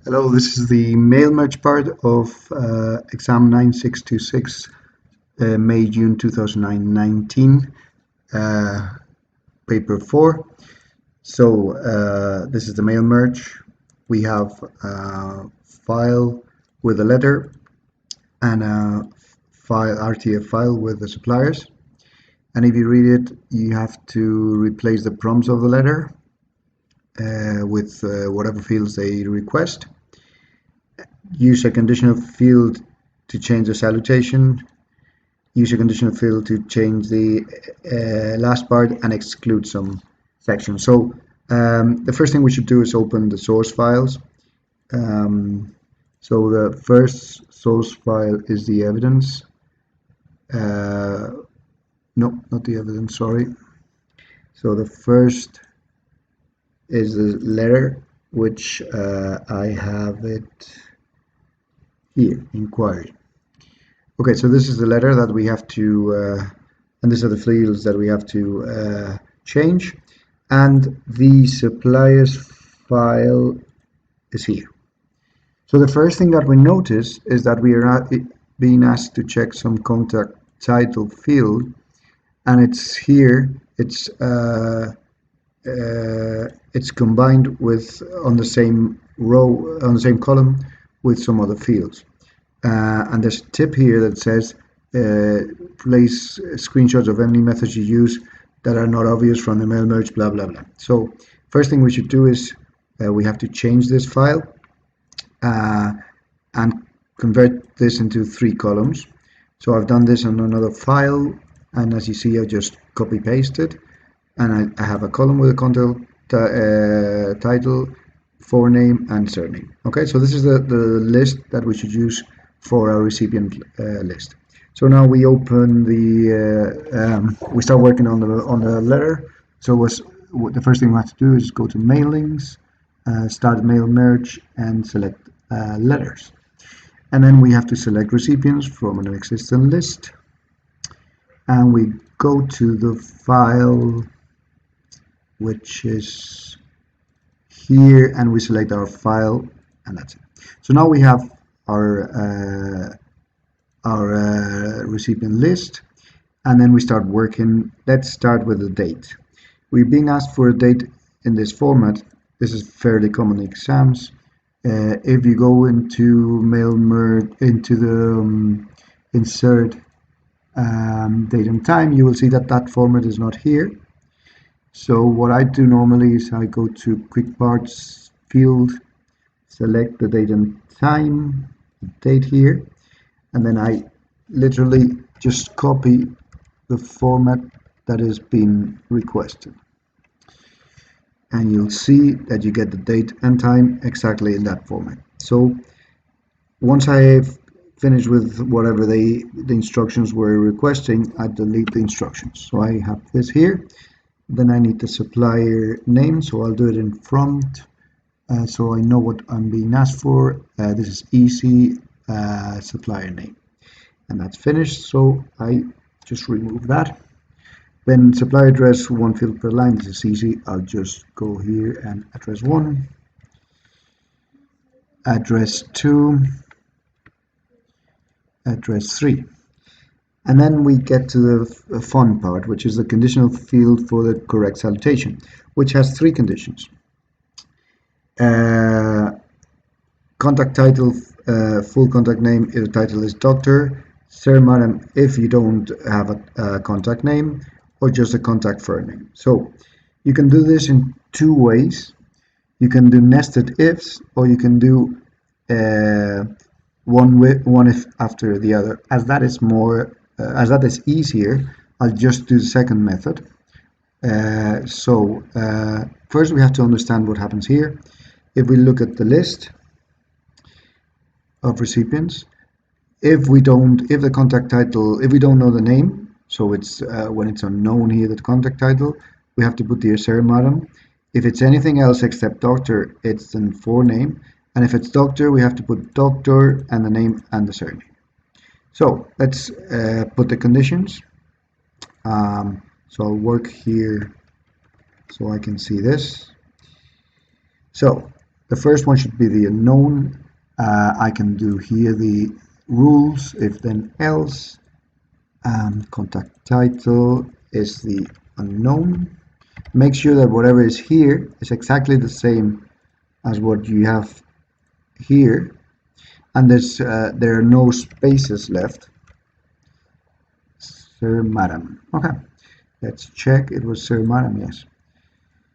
Hello, this is the mail merge part of exam 9626, May-June 2019, paper 4. So this is the mail merge. We have a file with a letter and a file, RTF file with the suppliers. And if you read it, you have to replace the prompts of the letter with whatever fields they request. Use a conditional field to change the salutation. Use a conditional field to change the last part and exclude some sections. So the first thing we should do is open the source files. So the first source file is the evidence. No, not the evidence, sorry. So the first is the letter, which I have it here, inquiry. Okay, so this is the letter that we have to, and these are the fields that we have to change. And the suppliers file is here. So the first thing that we notice is that we are being asked to check some contact title field, and it's here. It's combined with on the same row, on the same column, with some other fields. And there's a tip here that says place screenshots of any methods you use that are not obvious from the mail merge, blah blah blah. So first thing we should do is we have to change this file and convert this into 3 columns. So I've done this on another file, and as you see, I just copy pasted, and I have a column with a content title, forename, and surname. Okay, so this is the list that we should use for our recipient list. So now we open the we start working on the letter. So the first thing we have to do is go to mailings, start mail merge, and select letters, and then we have to select recipients from an existing list, and we go to the file which is here, and we select our file, and that's it. So now we have our recipient list, and then we start working. Let's start with the date. We're being asked for a date in this format. This is fairly common in exams. If you go into mail merge, into the insert date and time, you will see that that format is not here. So what I do normally is I go to quick parts field, select the date and time, the date here, and then I literally just copy the format that is being requested. And you'll see that you get the date and time exactly in that format. So once I've finished with whatever the instructions were requesting, I delete the instructions. So I have this here. Then I need the supplier name, so I'll do it in front, so I know what I'm being asked for. This is easy, supplier name, and that's finished, so I just remove that. Then supplier address, 1 field per line. This is easy. I'll just go here and address 1, address 2, address 3. And then we get to the fun part, which is the conditional field for the correct salutation, which has 3 conditions. Contact title, full contact name if the title is doctor, sir, madam if you don't have a contact name, or just a contact name. So you can do this in 2 ways. You can do nested ifs, or you can do one if after the other. As that is easier, I'll just do the second method. First we have to understand what happens here. If we look at the list of recipients, if the contact title, if we don't know the name, so it's when it's unknown here, the contact title, we have to put the sir, madam. If it's anything else except doctor, it's the forename, and if it's doctor, we have to put doctor and the name and the surname. So let's put the conditions. So I'll work here so I can see this. So the first one should be the unknown. I can do here the rules, if then else. Contact title is the unknown. Make sure that whatever is here is exactly the same as what you have here, and there are no spaces left. Sir, madam. Okay, let's check. It was Sir, madam, yes.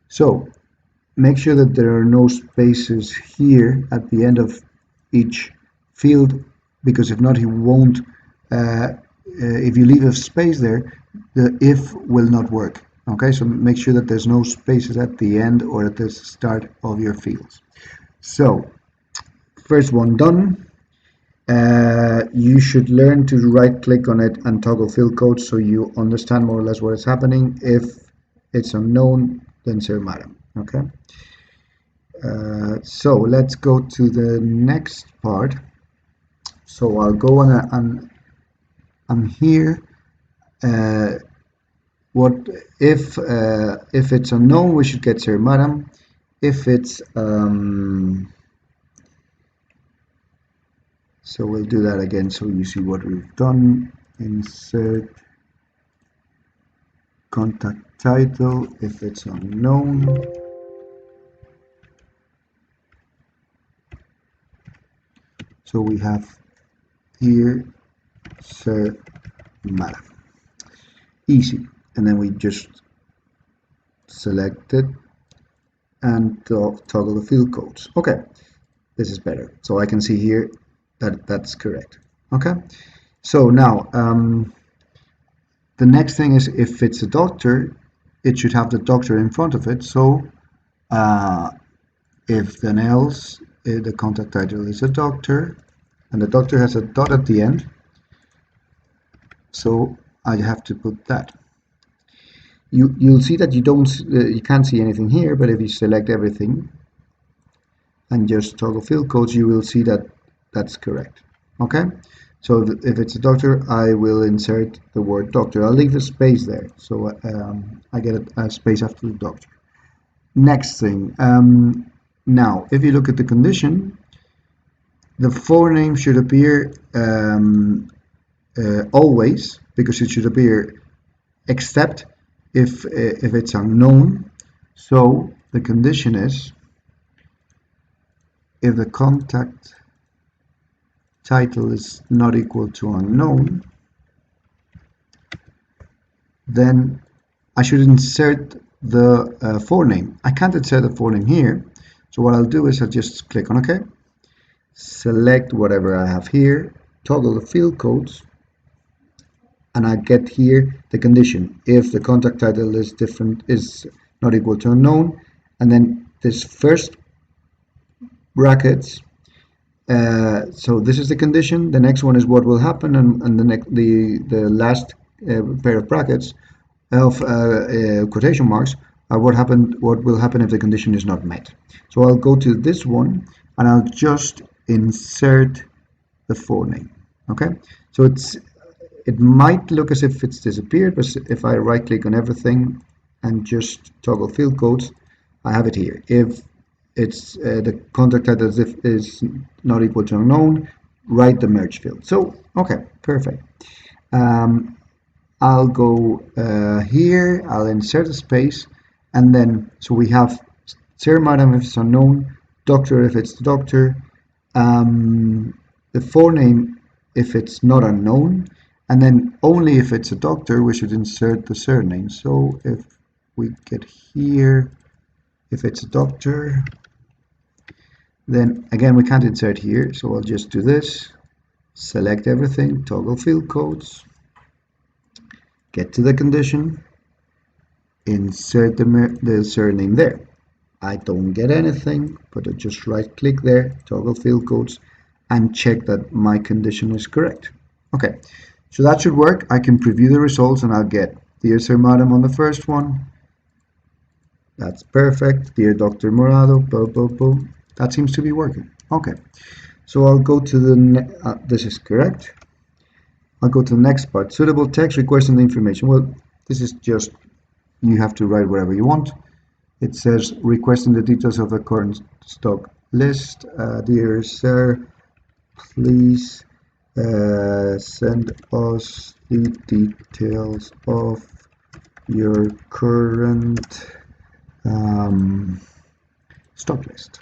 So make sure that there are no spaces here at the end of each field, because if not, he won't. If you leave a space there, the if will not work. Okay, so make sure that there's no spaces at the end or at the start of your fields. So, first one done. You should learn to right click on it and toggle field code so you understand more or less what is happening. If it's unknown, then say madam. Okay. So let's go to the next part. So I'll go on here. What if it's unknown, we should get Sir Madam. If it's so we'll do that again so you see what we've done. Insert contact title if it's unknown. So we have here Sir Madam. Easy. And then we just select it and toggle the field codes. Okay, this is better. So I can see here that that's correct. Okay, so now the next thing is if it's a doctor, it should have the doctor in front of it. So if then else, the contact title is a doctor, and the doctor has a dot at the end. So I have to put that. You'll see that you can't see anything here, but if you select everything and just toggle field codes, you will see that that's correct. Okay, so if it's a doctor, I will insert the word doctor. I'll leave a space there, so I get a space after the doctor. Next thing, now if you look at the condition, the forename should appear always, because it should appear except if it's unknown. So the condition is if the contact title is not equal to unknown, then I should insert the forename. I can't insert the forename here, so what I'll do is I'll just click on OK, select whatever I have here, toggle the field codes, and I get here the condition if the contact title is not equal to unknown, and then this first brackets. So this is the condition. The next one is what will happen, and the last pair of brackets of quotation marks are what will happen if the condition is not met. So I'll go to this one and I'll just insert the forename. Okay, so it might look as if it's disappeared, but if I right click on everything and just toggle field codes, I have it here. If it's the contact title is not equal to unknown, write the merge field. So okay, perfect. I'll go here, I'll insert a space, and then so we have Sir, Madam if it's unknown, Doctor if it's the doctor, the forename if it's not unknown, and then only if it's a doctor we should insert the surname. So if we get here, if it's a doctor, then again we can't insert here, so I'll just do this, select everything, toggle field codes, get to the condition, insert the surname there. I don't get anything, but I just right click there, toggle field codes, and check that my condition is correct. Okay, so that should work. I can preview the results and I'll get Dear Sir Madam on the first one. That's perfect. Dear Dr. Morado, boom, boom, boom. That seems to be working. Okay, so I'll go to the this is correct. I'll go to the next part. Suitable text requesting the information. Well, this is just, you have to write whatever you want. It says requesting the details of the current stock list. Dear sir, please send us the details of your current stock list.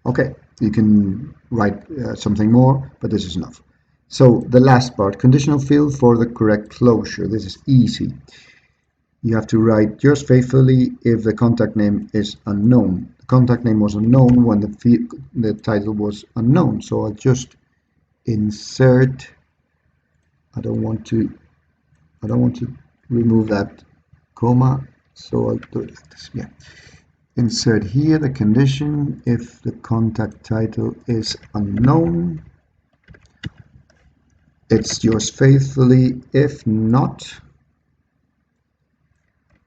Okay, you can write something more, but this is enough. So the last part, conditional field for the correct closure. This is easy. You have to write yours faithfully if the contact name is unknown. The contact name was unknown when the title was unknown. So I'll just insert. I don't want to remove that comma, so I'll do it like this. Yeah. Insert here the condition if the contact title is unknown. It's yours faithfully. If not,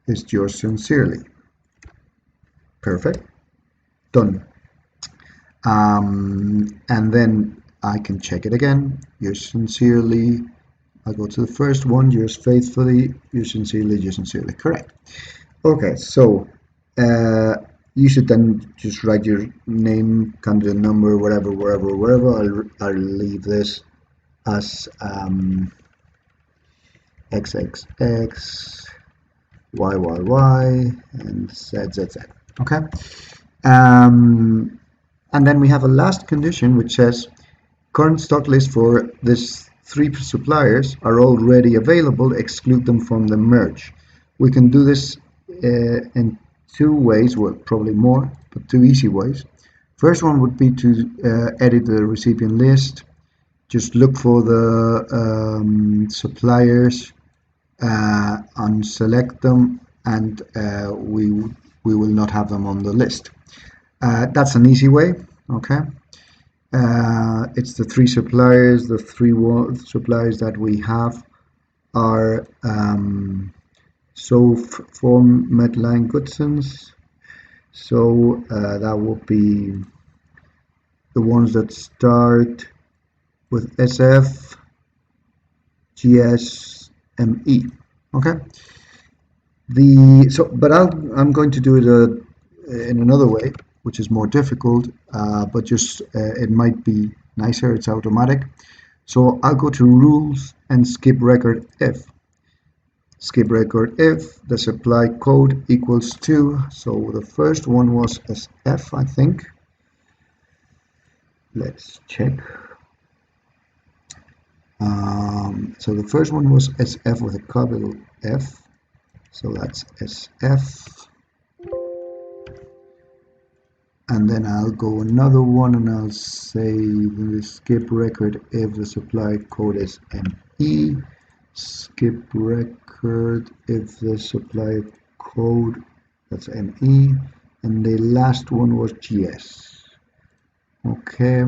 it's yours sincerely. Perfect. Done. And then I can check it again. Yours sincerely. I'll go to the first one. Yours faithfully. Yours sincerely. Yours sincerely. Correct. Okay, so you should then just write your name, candidate number, whatever, wherever. I'll leave this as XXX, YYY, and ZZZ. Okay. And then we have a last condition which says current stock list for these three suppliers are already available. Exclude them from the merge. We can do this in two ways, well, probably more, but two easy ways. First one would be to edit the recipient list. Just look for the suppliers, unselect them, and we will not have them on the list. That's an easy way. Okay. It's the three suppliers. The three suppliers that we have are Form Medline Goodsons. So that would be the ones that start with SF, GS, ME. Okay. But I'm going to do it in another way, which is more difficult, but just it might be nicer. It's automatic. So I'll go to rules and skip record if. Skip record if the supply code equals 2. So the first one was SF, I think. Let's check. So the first one was SF with a capital F. So that's SF. And then I'll go another one and I'll say the skip record if the supply code is ME. Skip record if the supply code, that's ME. And the last one was GS. Okay.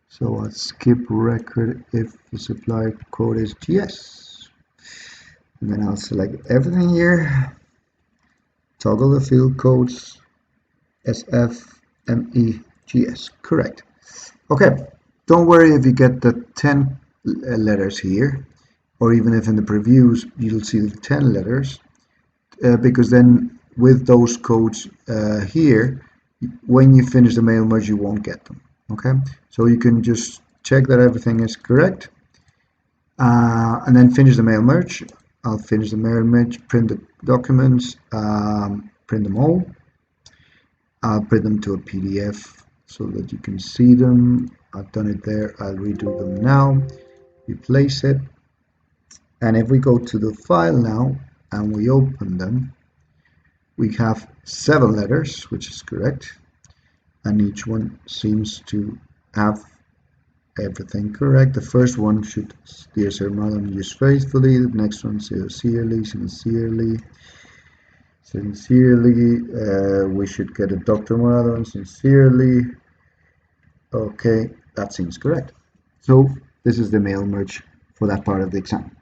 So I'll skip record if the supply code is GS. And then I'll select everything here. Toggle the field codes. SF, ME, GS. Correct. Okay. Don't worry if you get the 10 letters here, or even if in the previews you'll see the 10 letters, because then with those codes here, when you finish the mail merge, you won't get them. Okay, so you can just check that everything is correct, and then finish the mail merge. I'll finish the mail merge, print the documents, print them all. I'll print them to a PDF so that you can see them. I've done it there. I'll redo them now. Replace it. And if we go to the file now and we open them, we have 7 letters, which is correct. And each one seems to have everything correct. The first one should, dear Sir Madam, use faithfully. The next one, sincerely, sincerely. Sincerely, we should get a Dr. Madam, sincerely. Okay, that seems correct. So this is the mail merge for that part of the exam.